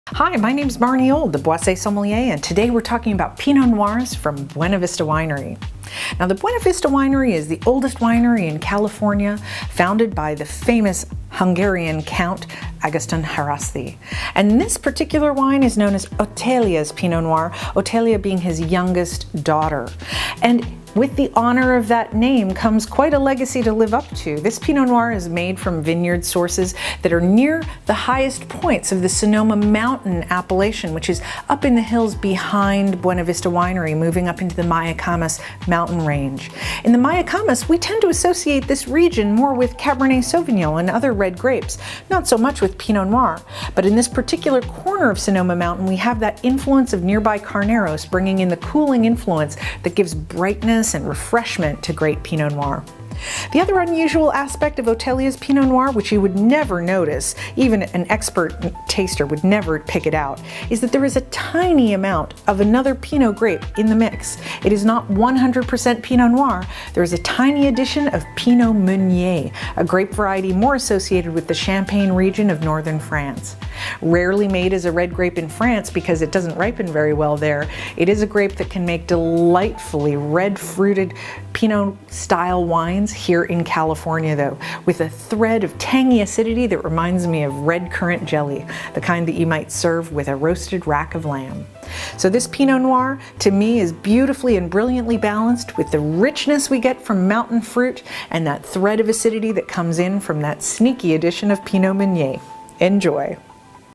Hi, my name's Marnie Old, the Boisset sommelier, and today we're talking about Pinot Noirs from Buena Vista WInery. Now, the Buena Vista WInery is the oldest winery in California, founded by the famous Hungarian Count Agoston Haraszthy. And this particular wine is known as Otelia's Pinot Noir, Otelia being his youngest daughter. And with the honor of that name comes quite a legacy to live up to. This Pinot Noir is made from vineyard sources that are near the highest points of the Sonoma Mountain appellation, which is up in the hills behind Buena Vista WInery, moving up into the Mayacamas mountain range. In the Mayacamas, we tend to associate this region more with Cabernet Sauvignon and other red grapes, not so much with Pinot Noir. But in this particular corner of Sonoma Mountain, we have that influence of nearby Carneros, bringing in the cooling influence that gives brightness and refreshment to great Pinot Noir. The other unusual aspect of Otelia's Pinot Noir, which you would never notice, even an expert taster would never pick it out, is that there is a tiny amount of another Pinot grape in the mix. It is not 100% Pinot Noir. There is a tiny addition of Pinot Meunier, a grape variety more associated with the Champagne region of northern France. Rarely made as a red grape in France because it doesn't ripen very well there, it is a grape that can make delightfully red-fruited Pinot-style wines here in California, though, with a thread of tangy acidity that reminds me of red currant jelly, the kind that you might serve with a roasted rack of lamb. So this Pinot Noir, to me, is beautifully and brilliantly balanced with the richness we get from mountain fruit and that thread of acidity that comes in from that sneaky addition of Pinot Meunier. Enjoy!